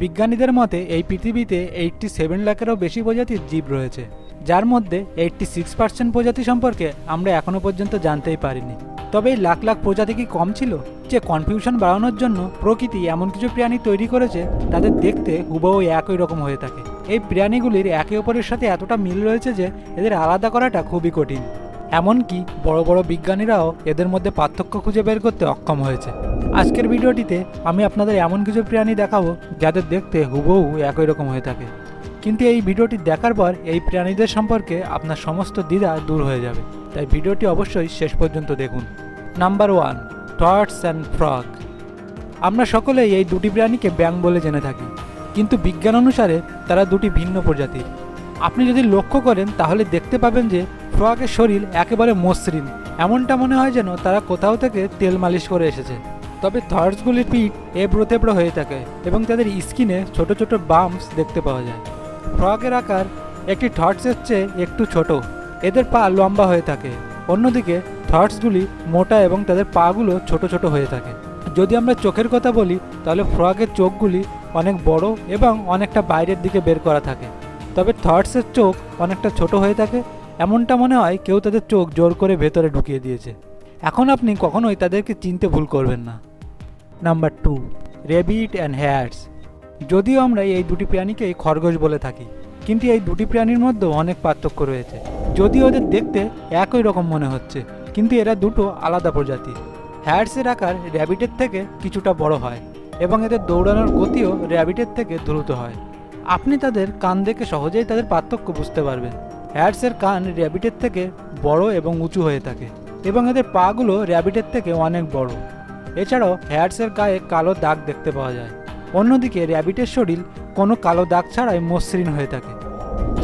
বিজ্ঞানীদের মতে এই পৃথিবীতে 87 লাখেরও বেশি প্রজাতির জীব রয়েছে, যার মধ্যে 86% প্রজাতি সম্পর্কে আমরা এখনও পর্যন্ত জানতেই পারিনি। তবে এই লাখ লাখ প্রজাতি কি কম ছিল? যে কনফিউশন বাড়ানোর জন্য প্রকৃতি এমন কিছু প্রাণী তৈরি করেছে তাদের দেখতে হুবহু একই রকম হয়ে থাকে। এই প্রাণীগুলির একে অপরের সাথে এতটা মিল রয়েছে যে এদের আলাদা করাটা খুবই কঠিন। এমনকি বড় বড় বিজ্ঞানীরাও এদের মধ্যে পার্থক্য খুঁজে বের করতে অক্ষম হয়েছে। আজকের ভিডিওটিতে আমি আপনাদের এমন কিছু প্রাণী দেখাবো যাদের দেখতে হুবহু একই রকম হয়ে থাকে, কিন্তু এই ভিডিওটি দেখার পর এই প্রাণীদের সম্পর্কে আপনার সমস্ত দ্বিধা দূর হয়ে যাবে, তাই ভিডিওটি অবশ্যই শেষ পর্যন্ত দেখুন। Number 1, tortoise and frog. আমরা সকলেই এই দুটি প্রাণীকে ব্যাঙ বলে জেনে থাকি, কিন্তু বিজ্ঞান অনুসারে তারা দুটি ভিন্ন প্রজাতির। আপনি যদি লক্ষ্য করেন তাহলে দেখতে পাবেন যে ফ্রগের শরীর একেবারে মসৃণ, এমনটা মনে হয় যেন তারা কোথাও থেকে তেল মালিশ করে এসেছে। তবে থর্সগুলির পিঠ এবড়ো তেবড়ো হয়ে থাকে এবং তাদের স্কিনে ছোট ছোট বাম্পস দেখতে পাওয়া যায়। ফ্রগের আকার একটি থর্সের চেয়ে একটু ছোট, এদের পা লম্বা হয়ে থাকে। অন্যদিকে থর্সগুলি মোটা এবং তাদের পাগুলো ছোট ছোট হয়ে থাকে। যদি আমরা চোখের কথা বলি তাহলে ফ্রগের চোখগুলি অনেক বড় এবং অনেকটা বাইরের দিকে বের করা থাকে, তবে থর্সের চোখ অনেকটা ছোট হয়ে থাকে, এমনটা মনে হয় কেউ তাদের চোখ জোর করে ভেতরে ঢুকিয়ে দিয়েছে। এখন আপনি কখনোই তাদেরকে চিনতে ভুল করবেন না। Number 2, rabbit and hats. যদিও আমরা এই দুটি প্রাণীকেই খরগোশ বলে থাকি, কিন্তু এই দুটি প্রাণীর মধ্যেও অনেক পার্থক্য রয়েছে। যদিও ওদের দেখতে একই রকম মনে হচ্ছে, কিন্তু এরা দুটো আলাদা প্রজাতি। হ্যাটসের আকার র্যাবিটের থেকে কিছুটা বড় হয় এবং এদের দৌড়ানোর গতিও র্যাবিটের থেকে দ্রুত হয়। আপনি তাদের কান দেখে সহজেই তাদের পার্থক্য বুঝতে পারবেন। হ্যাটসের কান র্যাবিটের থেকে বড় এবং উঁচু হয়ে থাকে এবং এদের পাগুলো র্যাবিটের থেকে অনেক বড়। এছাড়াও হ্যাটসের গায়ে কালো দাগ দেখতে পাওয়া যায়। অন্যদিকে র্যাবিটের শরীর কোনো কালো দাগ ছাড়াই মসৃণ হয়ে থাকে।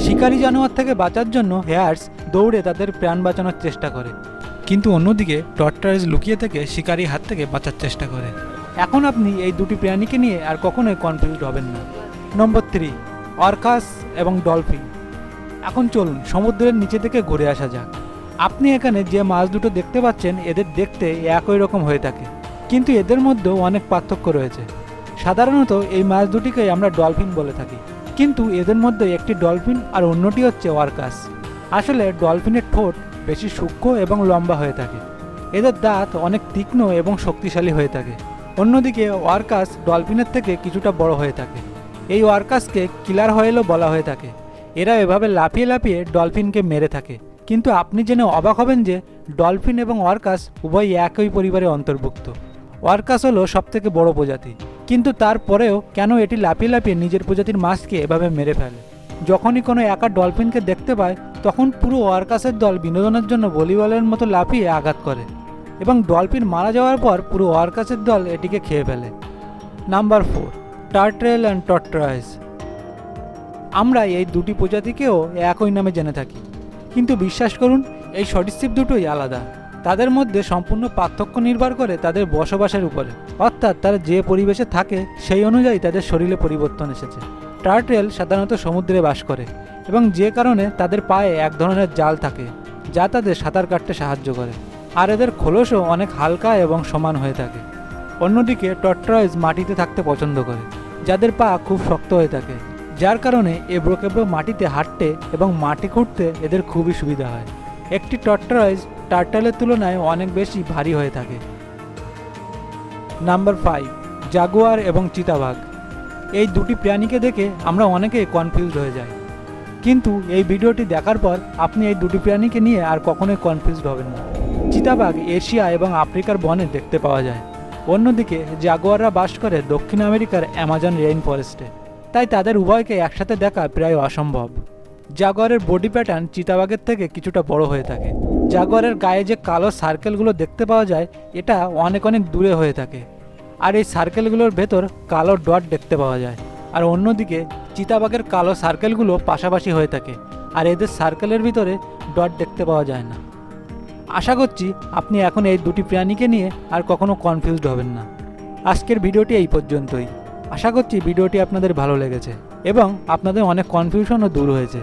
শিকারী জানোয়ার থেকে বাঁচার জন্য হ্যাটস দৌড়ে তাদের প্রাণ বাঁচানোর চেষ্টা করে, কিন্তু অন্যদিকে টর্টয়েস লুকিয়ে থেকে শিকারীর হাত থেকে বাঁচার চেষ্টা করে। এখন আপনি এই দুটি প্রাণীকে নিয়ে আর কখনোই কনফিউজড হবেন না। নম্বর 3, অর্কাস এবং ডলফিন। এখন চলুন সমুদ্রের নিচে থেকে ঘুরে আসা যাক। আপনি এখানে যে মাছ দুটো দেখতে পাচ্ছেন এদের দেখতে একই রকম হয়ে থাকে, কিন্তু এদের মধ্যেও অনেক পার্থক্য রয়েছে। সাধারণত এই মাছ দুটিকেই আমরা ডলফিন বলে থাকি, কিন্তু এদের মধ্যে একটি ডলফিন আর অন্যটি হচ্ছে অর্কাস। আসলে ডলফিনের ঠোঁট বেশি সূক্ষ্ম এবং লম্বা হয়ে থাকে, এদের দাঁত অনেক তীক্ষ্ণ এবং শক্তিশালী হয়ে থাকে। অন্যদিকে অর্কাস ডলফিনের থেকে কিছুটা বড় হয়ে থাকে। এই অর্কাসকে কিলার হোয়েলও বলা হয়ে থাকে। এরা এভাবে লাফিয়ে লাফিয়ে ডলফিনকে মেরে থাকে, কিন্তু আপনি জেনে অবাক হবেন যে ডলফিন এবং অর্কাস উভয় একই পরিবারে অন্তর্ভুক্ত। অর্কাস হলো সবথেকে বড় প্রজাতি, কিন্তু তারপরেও কেন এটি লাফিয়ে লাফিয়ে নিজের প্রজাতির মাছকে এভাবে মেরে ফেলে? যখনই কোনো একা ডলফিনকে দেখতে পায় তখন পুরো অর্কাসের দল বিনোদনের জন্য ভলিবলের মতো লাফিয়ে আঘাত করে এবং ডলফিন মারা যাওয়ার পর পুরো অর্কাসের দল এটিকে খেয়ে ফেলে। Number 4, turtle and tortoise. আমরা এই দুটি প্রজাতিকেও একই নামে জেনে থাকি, কিন্তু বিশ্বাস করুন এই সরীসৃপ দুটোই আলাদা। তাদের মধ্যে সম্পূর্ণ পার্থক্য নির্ভর করে তাদের বসবাসের উপরে, অর্থাৎ তারা যে পরিবেশে থাকে সেই অনুযায়ী তাদের শরীরে পরিবর্তন এসেছে। টার্টল সাধারণত সমুদ্রে বাস করে এবং যে কারণে তাদের পায়ে এক ধরনের জাল থাকে যা তাদের সাঁতার কাটতে সাহায্য করে, আর এদের খোলসও অনেক হালকা এবং সমান হয়ে থাকে। অন্যদিকে টর্টয়েস মাটিতে থাকতে পছন্দ করে, যাদের পা খুব শক্ত হয়ে থাকে, যার কারণে এবড়ো কেবড়ো মাটিতে হাঁটতে এবং মাটি খুঁড়তে এদের খুবই সুবিধা হয়। একটি টর্টয়েস টার্টলের তুলনায় অনেক বেশি ভারী হয়ে থাকে। নাম্বার 5, জাগুয়ার এবং চিতাবাঘ। এই দুটি প্রাণীকে দেখে আমরা অনেকেই কনফিউজড হয়ে যাই, কিন্তু এই ভিডিওটি দেখার পর আপনি এই দুটি প্রাণীকে নিয়ে আর কখনোই কনফিউজড হবেন না। চিতাবাঘ এশিয়া এবং আফ্রিকার বনে দেখতে পাওয়া যায়, অন্যদিকে জাগুয়াররা বাস করে দক্ষিণ আমেরিকার অ্যামাজন রেইন ফরেস্টে, তাই তাদের উভয়কে একসাথে দেখা প্রায় অসম্ভব। জাগুয়ারের বডি প্যাটার্ন চিতাবাঘের থেকে কিছুটা বড় হয়ে থাকে। জাগুয়ারের গায়ে যে কালো সার্কেলগুলো দেখতে পাওয়া যায় এটা অনেক অনেক দূরে হয়ে থাকে, আর এই সার্কেলগুলোর ভেতর কালো ডট দেখতে পাওয়া যায়। আর অন্যদিকে চিতাবাঘের কালো সার্কেলগুলো পাশাপাশি হয়ে থাকে, আর এদের সার্কেলের ভিতরে ডট দেখতে পাওয়া যায় না। আশা করছি আপনি এখন এই দুটি প্রাণীকে নিয়ে আর কখনো কনফিউজড হবেন না। আজকের ভিডিওটি এই পর্যন্তই। আশা করছি ভিডিওটি আপনাদের ভালো লেগেছে এবং আপনাদের অনেক কনফিউশনও দূর হয়েছে।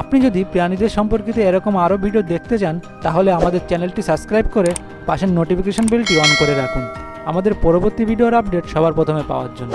আপনি যদি প্রাণীদের সম্পর্কিত এরকম আরও ভিডিও দেখতে চান তাহলে আমাদের চ্যানেলটি সাবস্ক্রাইব করে পাশের নোটিফিকেশন বেলটি অন করে রাখুন আমাদের পরবর্তী ভিডিওর আপডেট সবার প্রথমে পাওয়ার জন্য।